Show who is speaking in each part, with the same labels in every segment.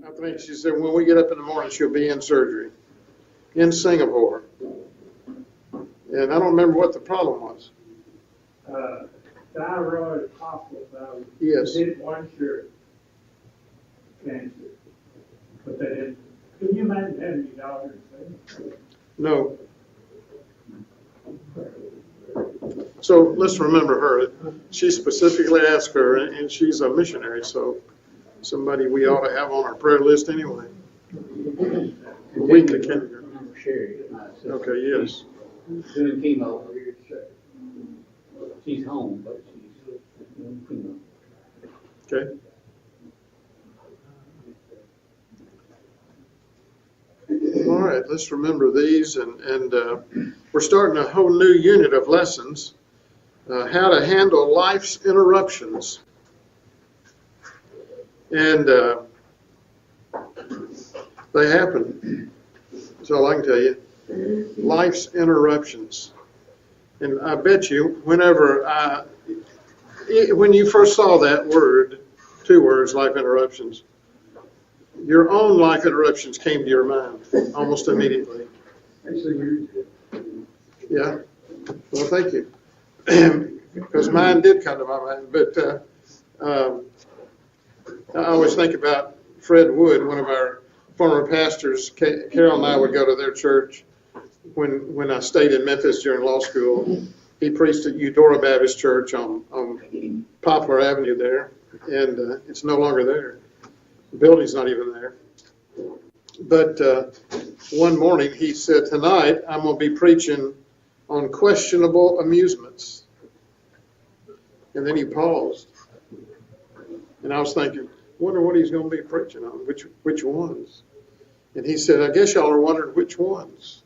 Speaker 1: I think she said when we get up in the morning, she'll be in surgery in Singapore. And I don't remember what the problem was.
Speaker 2: Thyroid hospital.
Speaker 1: Yes.
Speaker 2: Did one sure cancer, but they didn't. Can you imagine having your daughter say?
Speaker 1: No. So let's remember her. She specifically asked her, and she's a missionary, so somebody we ought to have on our prayer list anyway. Weekly kindergarten.
Speaker 3: Sherry.
Speaker 1: Okay, yes.
Speaker 3: Doing chemo. She's home, but she's doing chemo.
Speaker 1: Okay. All right, let's remember these, and we're starting a whole new unit of lessons, how to handle life's interruptions. And they happen. That's all I can tell you. Life's interruptions. And I bet you, when you first saw that word, 2 words, life interruptions, your own life interruptions came to your mind almost immediately. Yeah. Well, thank you. Because mine did come to my mind. But I always think about Fred Wood, one of our former pastors. Carol and I would go to their church when I stayed in Memphis during law school. He preached at Eudora Baptist Church on Poplar Avenue there, and it's no longer there. The building's not even there. But one morning he said, tonight I'm going to be preaching on questionable amusements. And then he paused. And I was thinking, wonder what he's going to be preaching on, which ones? And he said, I guess y'all are wondering which ones.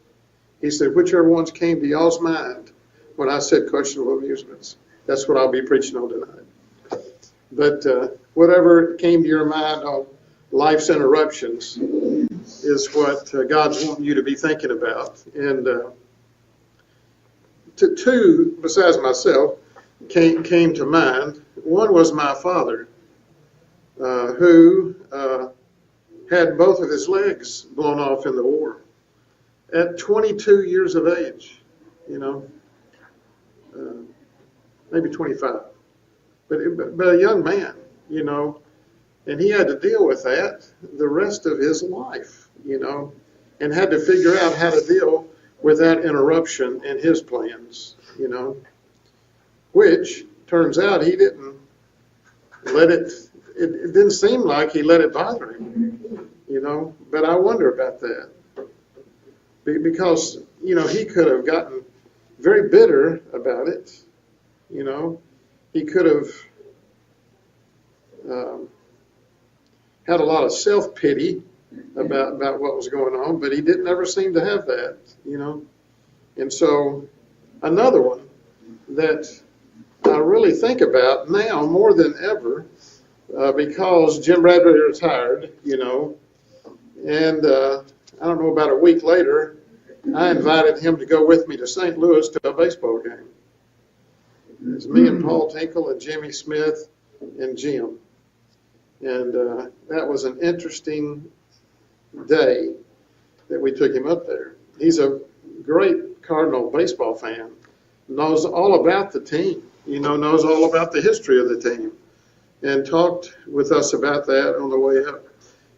Speaker 1: He said, whichever ones came to y'all's mind when I said questionable amusements. That's what I'll be preaching on tonight. But whatever came to your mind on life's interruptions is what God's wanting you to be thinking about. And two, besides myself, came to mind. One was my father, who had both of his legs blown off in the war at 22 years of age, maybe 25, but a young man, and he had to deal with that the rest of his life, and had to figure out how to deal with that interruption in his plans, which turns out he didn't let it didn't seem like he let it bother him, but I wonder about that. Because, he could have gotten very bitter about it. He could have had a lot of self-pity about what was going on, but he didn't ever seem to have that, And so another one that I really think about now more than ever, because Jim Bradbury retired, and I don't know, about a week later, I invited him to go with me to St. Louis to a baseball game. It was me and Paul Tinkle and Jimmy Smith and Jim. And that was an interesting day that we took him up there. He's a great Cardinal baseball fan, knows all about the team, knows all about the history of the team, and talked with us about that on the way up.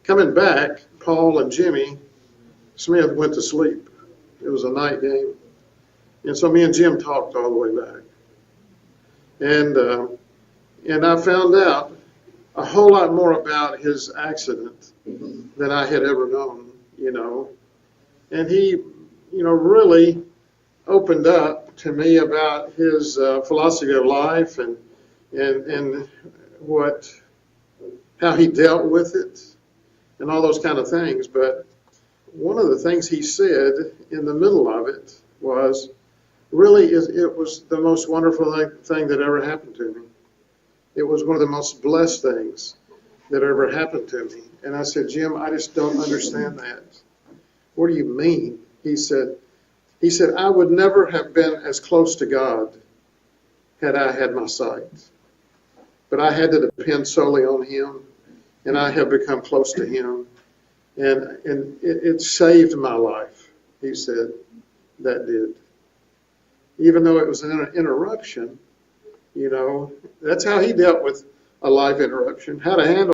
Speaker 1: Coming back, Paul and Jimmy Smith went to sleep. It was a night game. And so me and Jim talked all the way back. And I found out a whole lot more about his accident than I had ever known, And he, really opened up to me about his philosophy of life and how he dealt with it and all those kind of things. But one of the things he said in the middle of it was, it was the most wonderful thing that ever happened to me. It was one of the most blessed things that ever happened to me. And I said, Jim, I just don't understand that. What do you mean? He said, I would never have been as close to God had I had my sight. But I had to depend solely on him. and I have become close to him. And it saved my life, he said, that did. Even though it was an interruption, that's how he dealt with a life interruption, how to handle